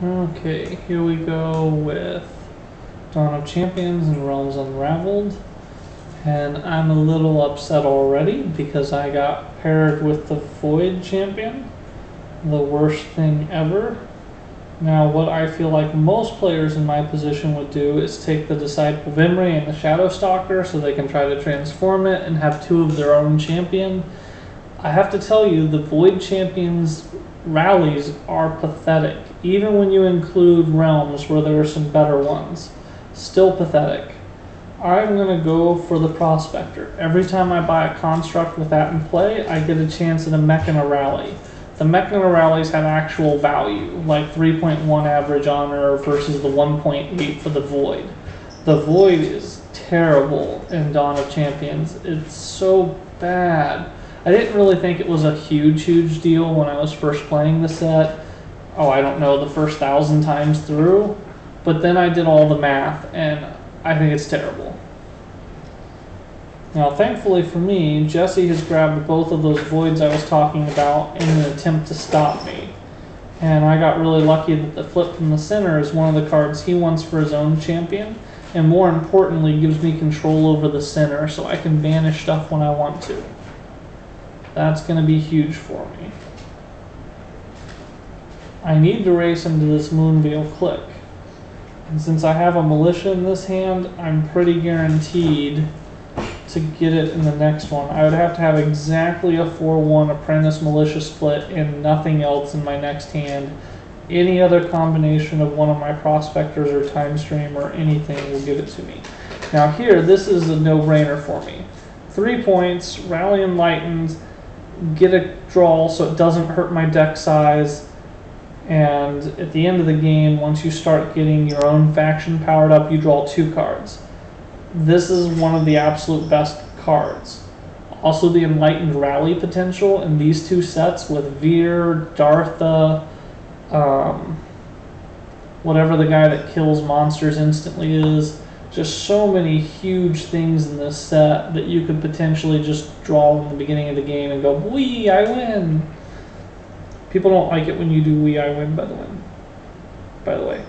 Okay, here we go with Dawn of Champions and Realms Unraveled. And I'm a little upset already because I got paired with the Void Champion. The worst thing ever. Now what I feel like most players in my position would do is take the Disciple of Imri and the Shadow Stalker so they can try to transform it and have two of their own champion. I have to tell you, the Void Champion's rallies are pathetic. Even when you include realms where there are some better ones. Still pathetic. I'm going to go for the Prospector. Every time I buy a construct with that in play, I get a chance at a mech and a rally. The mech and a rallies have actual value, like 3.1 average honor versus the 1.8 for the Void. The Void is terrible in Dawn of Champions. It's so bad. I didn't really think it was a huge deal when I was first playing the set. Oh, I don't know, the first 1,000 times through. But then I did all the math, and I think it's terrible. Now, thankfully for me, Jesse has grabbed both of those voids I was talking about in an attempt to stop me. And I got really lucky that the flip from the center is one of the cards he wants for his own champion, and more importantly, gives me control over the center so I can banish stuff when I want to. That's going to be huge for me. I need to race into this Moonveil Click. And since I have a Militia in this hand, I'm pretty guaranteed to get it in the next one. I would have to have exactly a 4-1 Apprentice Militia split and nothing else in my next hand. Any other combination of one of my Prospectors or Time Stream or anything will give it to me. Now here, this is a no-brainer for me. 3 points, Rally Enlightened, get a draw so it doesn't hurt my deck size. And at the end of the game, once you start getting your own faction powered up, you draw 2 cards. This is one of the absolute best cards. Also the Enlightened Rally potential in these 2 sets with Veer, Dartha, whatever the guy that kills monsters instantly is. Just so many huge things in this set that you could potentially just draw in the beginning of the game and go, wee, I win! People don't like it when you do wee, I win, by the way.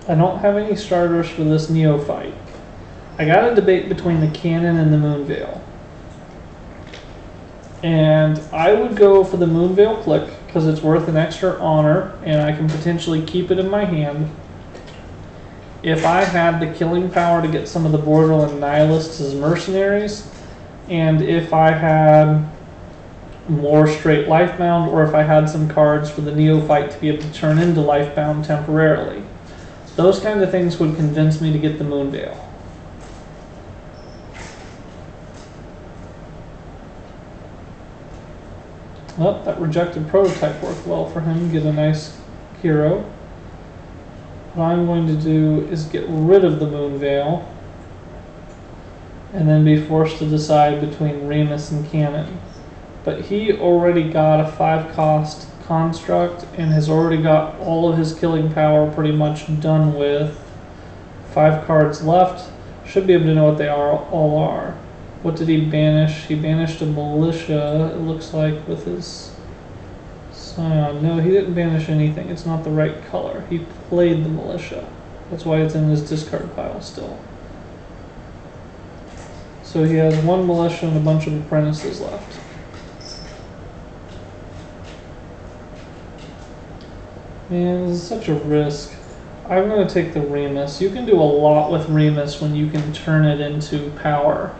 I don't have any starters for this Neophyte. I got a debate between the Cannon and the Moonveil. And I would go for the Moonveil Click because it's worth an extra honor and I can potentially keep it in my hand. If I had the killing power to get some of the Borderland Nihilists as mercenaries, and if I had more straight Lifebound, or if I had some cards for the Neophyte to be able to turn into Lifebound temporarily. Those kind of things would convince me to get the Moonveil. Well, that rejected prototype worked well for him. Get a nice hero. What I'm going to do is get rid of the Moonveil and then be forced to decide between Remus and Cannon. But he already got a 5-cost construct and has already got all of his killing power pretty much done with. 5 cards left. Should be able to know what they all are. What did he banish? He banished a Militia, it looks like, with his Scion. No, he didn't banish anything. It's not the right color. He played the Militia. That's why it's in his discard pile still. So he has 1 Militia and a bunch of Apprentices left. Man, this is such a risk. I'm going to take the Remus. You can do a lot with Remus when you can turn it into power.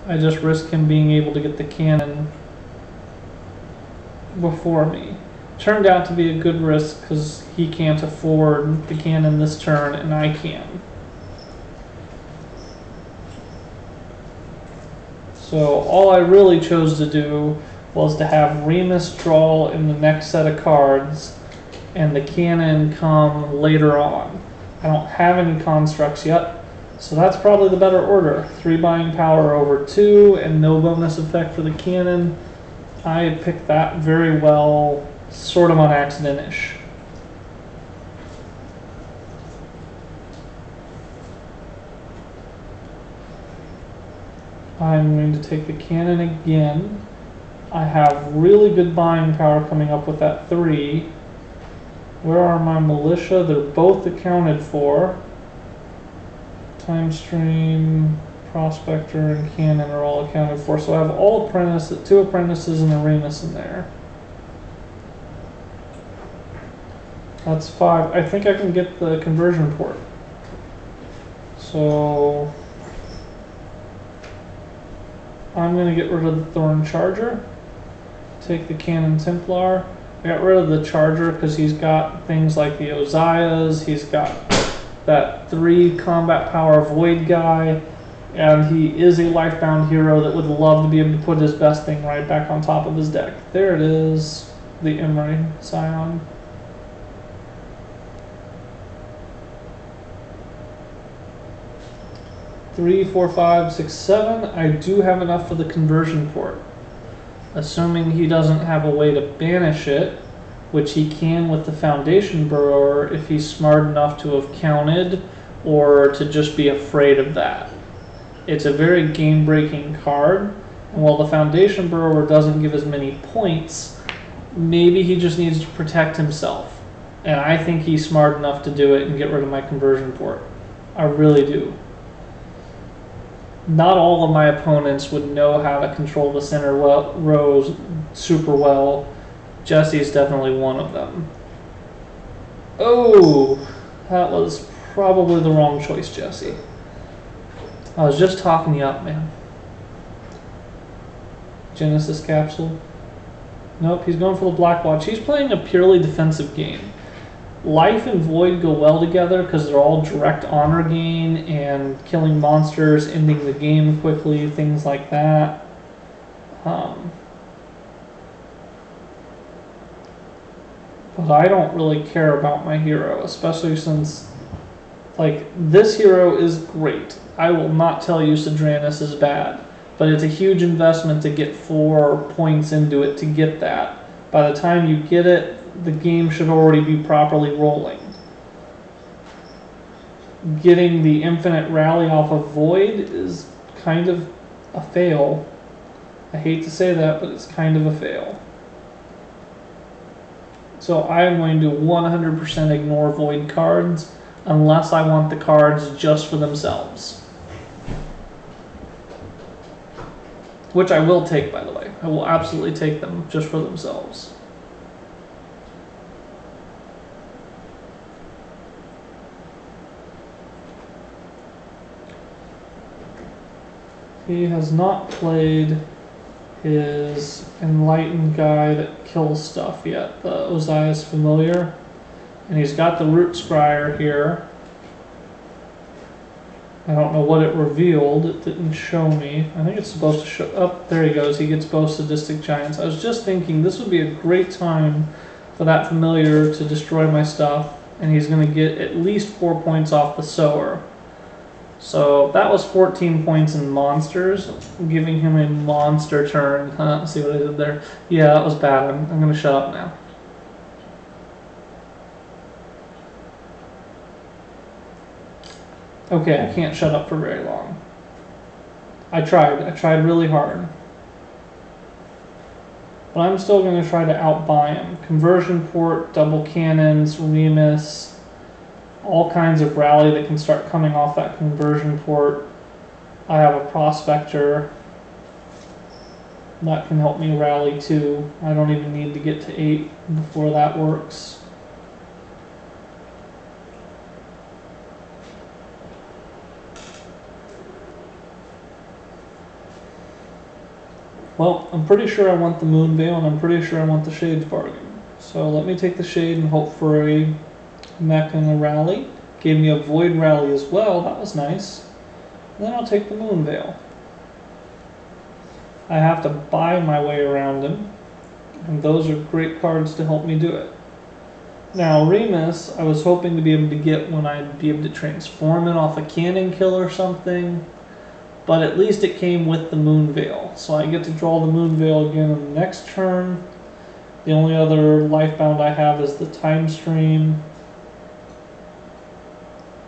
I just risk him being able to get the Cannon before me. Turned out to be a good risk because he can't afford the Cannon this turn and I can. So all I really chose to do was to have Remus draw in the next set of cards and the Cannon come later on. I don't have any constructs yet. So that's probably the better order. 3 buying power over 2 and no bonus effect for the Cannon. I picked that very well, sort of on accident-ish. I'm going to take the cannon again. I have really good buying power coming up with that 3. Where are my militia? They're both accounted for. Time stream, prospector, and cannon are all accounted for. So I have all apprentices, 2 apprentices and a Remus in there. That's 5. I think I can get the conversion port. So I'm going to get rid of the Thorn Charger. Take the Cannon Templar. I got rid of the Charger because he's got things like the Ozias. He's got that 3 combat power Void guy. And he is a lifebound hero that would love to be able to put his best thing right back on top of his deck. There it is. The Emery Scion. Three, 4, 5, 6, 7. I do have enough for the conversion port. Assuming he doesn't have a way to banish it, which he can with the Foundation Burrower if he's smart enough to have counted or to just be afraid of that. It's a very game-breaking card, and while the Foundation Burrower doesn't give as many points, maybe he just needs to protect himself. And I think he's smart enough to do it and get rid of my conversion port. I really do. Not all of my opponents would know how to control the center rows super well. Jesse's definitely one of them. Oh, that was probably the wrong choice, Jesse. I was just talking you up, man. Genesis Capsule. Nope, he's going for the Black Watch. He's playing a purely defensive game. Life and Void go well together because they're all direct honor gain and killing monsters, ending the game quickly, things like that. But I don't really care about my hero, especially since, like, this hero is great. I will not tell you Sidranus is bad, but it's a huge investment to get 4 points into it to get that. By the time you get it, the game should already be properly rolling. Getting the infinite rally off of Void is kind of a fail. I hate to say that, but it's kind of a fail. So I am going to 100% ignore Void cards unless I want the cards just for themselves. Which I will take, by the way. I will absolutely take them just for themselves. He has not played his Enlightened guy that kills stuff yet, the Ozias Familiar. And he's got the Root Scryer here. I don't know what it revealed. It didn't show me. I think it's supposed to show... Oh, there he goes. He gets both Sadistic Giants. I was just thinking this would be a great time for that Familiar to destroy my stuff. And he's going to get at least 4 points off the Sower. So that was 14 points in monsters, giving him a monster turn. Let's see what I did there. Yeah, that was bad. I'm going to shut up now. Okay, I can't shut up for very long. I tried really hard. But I'm still going to try to outbuy him. Conversion port, double cannons, Remus, all kinds of rally that can start coming off that conversion port. I have a prospector that can help me rally too. I don't even need to get to 8 before that works. Well, I'm pretty sure I want the Moon Veil, and I'm pretty sure I want the Shade's Bargain. So let me take the Shade and hope for a mech and a rally. Gave me a Void rally as well, that was nice. And then I'll take the Moon Veil. I have to buy my way around him, and those are great cards to help me do it. Now Remus, I was hoping to be able to get when I'd be able to transform it off a Cannon Kill or something, but at least it came with the Moon Veil. So I get to draw the Moon Veil again on the next turn. The only other Lifebound I have is the Time Stream.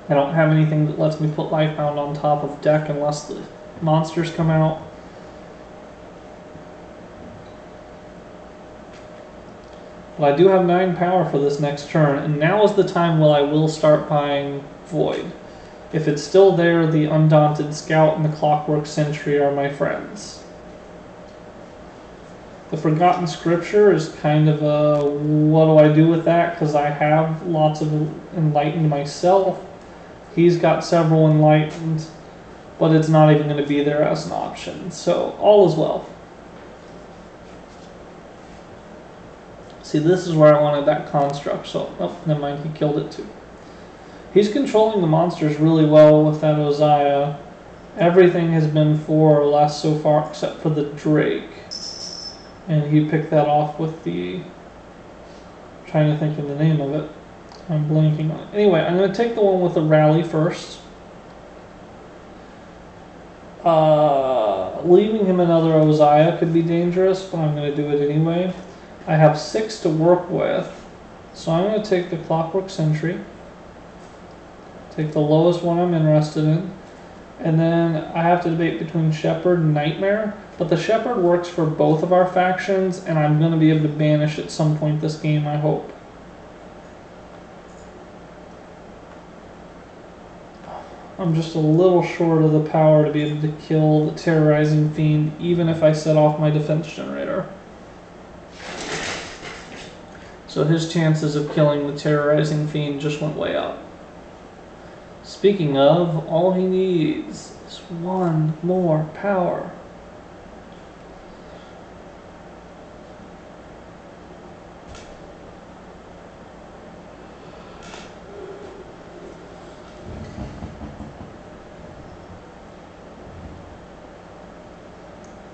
I don't have anything that lets me put Lifebound on top of deck unless the monsters come out. But I do have 9 power for this next turn, and now is the time when I will start buying Void. If it's still there, the Undaunted Scout and the Clockwork Sentry are my friends. The Forgotten Scripture is kind of a, what do I do with that? Because I have lots of Enlightened myself. He's got several Enlightened, but it's not even going to be there as an option. So, all is well. See, this is where I wanted that construct, so, oh, never mind, he killed it too. He's controlling the monsters really well with that Uzziah. Everything has been 4 or less so far, except for the Drake. And he picked that off with the... I'm trying to think of the name of it. I'm blanking on it. Anyway, I'm going to take the one with the rally first. Leaving him another Uzziah could be dangerous, but I'm going to do it anyway. I have 6 to work with, so I'm going to take the Clockwork Sentry. Take the lowest one I'm interested in. And then I have to debate between Shepherd and Nightmare. But the Shepherd works for both of our factions, and I'm going to be able to banish at some point this game, I hope. I'm just a little short of the power to be able to kill the Terrorizing Fiend, even if I set off my defense generator. So his chances of killing the Terrorizing Fiend just went way up. Speaking of, all he needs is 1 more power.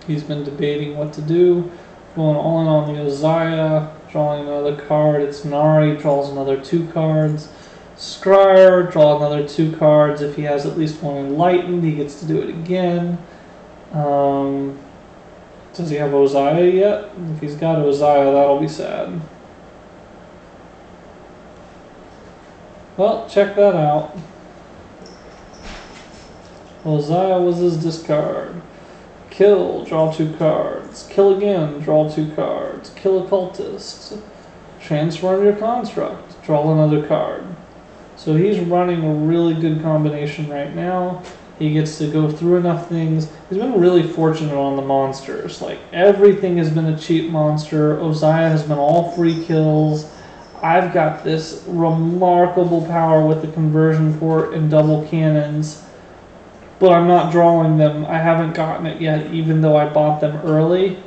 He's been debating what to do, going all in on the Uzziah, drawing another card. It's Nari, draws another 2 cards. Scryer, draw another 2 cards. If he has at least 1 Enlightened, he gets to do it again. Does he have Uzziah yet? If he's got Uzziah, that'll be sad. Well, check that out. Uzziah was his discard. Kill, draw 2 cards. Kill again, draw 2 cards. Kill a cultist. Transform your construct, draw another card. So he's running a really good combination right now. He gets to go through enough things. He's been really fortunate on the monsters. Like, everything has been a cheap monster. Uzziah has been all free kills. I've got this remarkable power with the conversion port and double cannons, but I'm not drawing them. I haven't gotten it yet, even though I bought them early.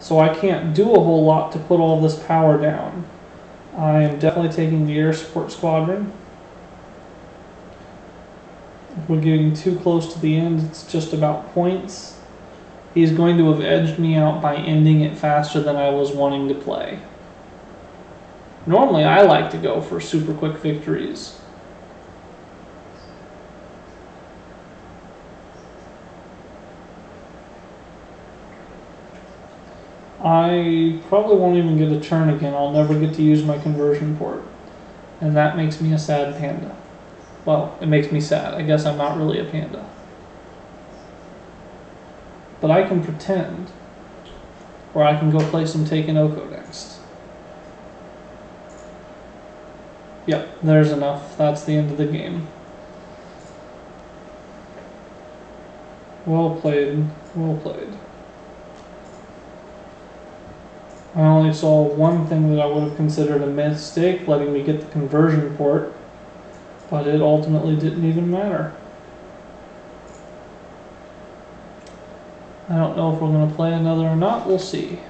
So I can't do a whole lot to put all this power down. I am definitely taking the Air Support Squadron. If we're getting too close to the end, it's just about points. He's going to have edged me out by ending it faster than I was wanting to play. Normally I like to go for super quick victories. I probably won't even get a turn again. I'll never get to use my conversion port. And that makes me a sad panda. Well, it makes me sad. I guess I'm not really a panda. But I can pretend. Or I can go play some Taken Oko next. Yep, there's enough. That's the end of the game. Well played. Well played. I only saw one thing that I would have considered a mistake, letting me get the conversion port, but it ultimately didn't even matter. I don't know if we're going to play another or not, we'll see.